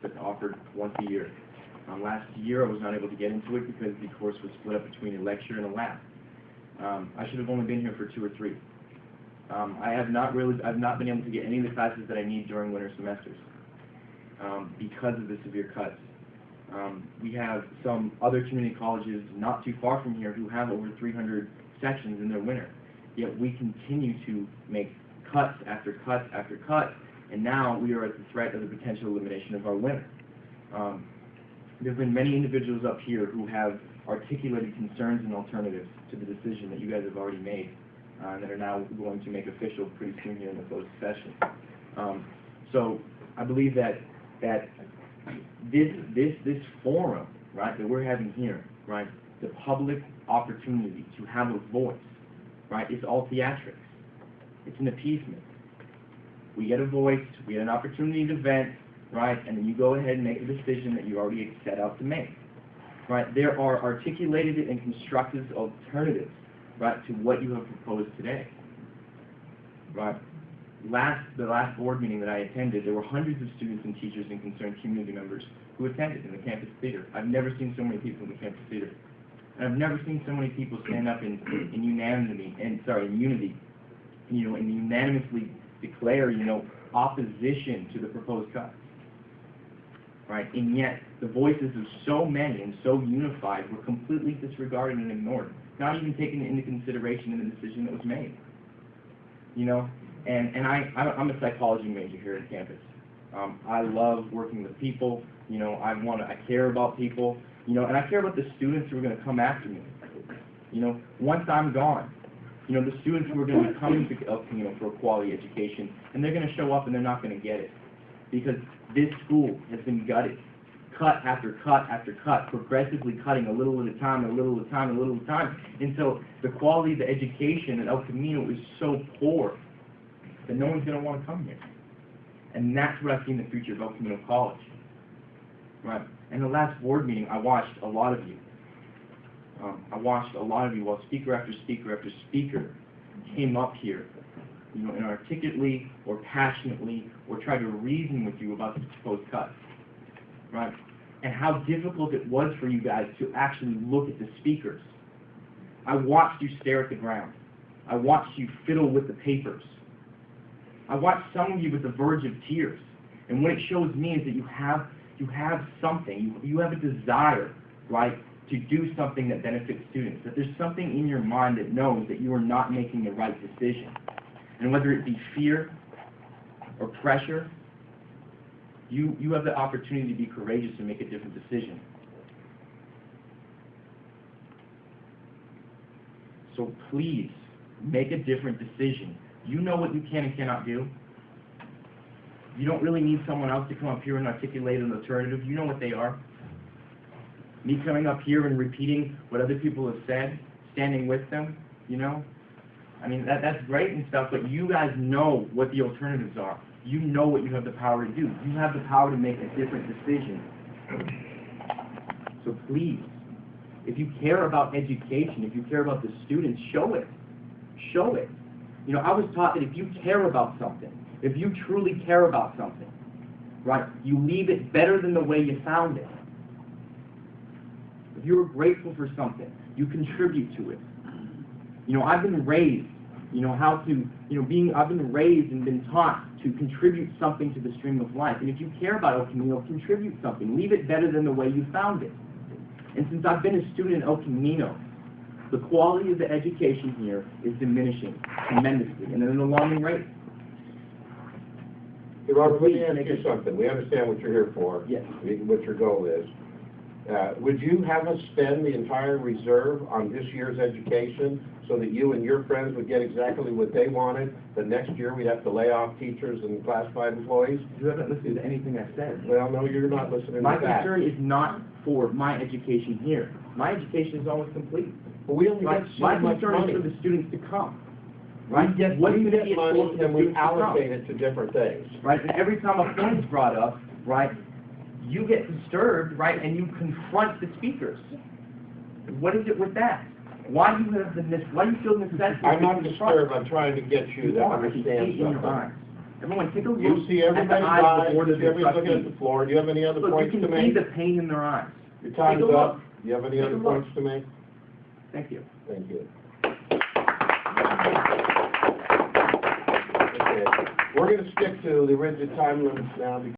that's offered once a year. Last year I was not able to get into it because the course was split up between a lecture and a lab. I should have only been here for 2 or 3. I've not been able to get any of the classes that I need during winter semesters because of the severe cuts. We have some other community colleges not too far from here who have over 300 sections in their winter, yet we continue to make cuts after cuts after cuts, and now we are at the threat of the potential elimination of our winter. There have been many individuals up here who have articulated concerns and alternatives to the decision that you guys have already made that are now going to make official pretty soon here in the closed session. So I believe that this forum, right, that we're having here, right, the public opportunity to have a voice, right, it's all theatrics. It's an appeasement. We get a voice, we get an opportunity to vent, right, and then you go ahead and make a decision that you already set out to make. Right, there are articulated and constructive alternatives, right, to what you have proposed today. Right, the last board meeting that I attended, there were hundreds of students and teachers and concerned community members who attended in the campus theater. I've never seen so many people in the campus theater, and I've never seen so many people stand up in unity, and unanimously declare, opposition to the proposed cuts. Right, and yet the voices of so many and so unified were completely disregarded and ignored, not even taken into consideration in the decision that was made. And I'm a psychology major here at campus. I love working with people. I care about people. And I care about the students who are going to come after me. Once I'm gone, the students who are going to be coming to for a quality education, and they're going to show up and they're not going to get it. Because this school has been gutted, cut after cut after cut, progressively cutting a little at a time, a little at a time, a little at a time, until the quality of the education at El Camino is so poor that no one's going to want to come here. And that's what I see in the future of El Camino College. Right? In the last board meeting, I watched a lot of you. While speaker after speaker after speaker came up here, and articulately or passionately or try to reason with you about the proposed cuts, right? And how difficult it was for you guys to actually look at the speakers. I watched you stare at the ground. I watched you fiddle with the papers. I watched some of you with the verge of tears. And what it shows me is that you have something, you have a desire, right, to do something that benefits students, that there's something in your mind that knows that you are not making the right decision. And whether it be fear or pressure, you have the opportunity to be courageous and make a different decision. So please, make a different decision. You know what you can and cannot do. You don't really need someone else to come up here and articulate an alternative. You know what they are. Me coming up here and repeating what other people have said, standing with them, I mean, that's great and stuff, but you guys know what the alternatives are. You know what you have the power to do. You have the power to make a different decision. So please, if you care about education, if you care about the students, show it. Show it. I was taught that if you care about something, if you truly care about something, right, you leave it better than the way you found it. If you're grateful for something, you contribute to it. I've been raised, I've been raised and been taught to contribute something to the stream of life. And if you care about El Camino, contribute something. Leave it better than the way you found it. And since I've been a student at El Camino, the quality of the education here is diminishing tremendously, and at an alarming rate. Hey, Robert, let me ask you something. We understand what you're here for, yes, what your goal is. Would you have us spend the entire reserve on this year's education so that you and your friends would get exactly what they wanted, but next year we'd have to lay off teachers and classified employees? You haven't listened to anything I said. Well, no, you're not listening to that. My concern is not for my education here. My education is almost complete. But we only get so my much concern money. is for the students to come. Right? We get money and we allocate allocate it to different things. Right? And every time a point is brought up, right, you get disturbed, right, and you confront the speakers. What is it with that? Why do you feel the necessity? I'm not disturbed. I'm trying to get you to understand something. Everyone, take a look You see at the everybody's eyes of eyes, the Board of everybody's looking at Trustees. the floor. Do you have any other Look, you points can to see make? the pain in their eyes. Your time Take is a up. look. Do you have any Take other a look. points to make? Thank you. Thank you. Okay, we're gonna stick to the rigid time limits now because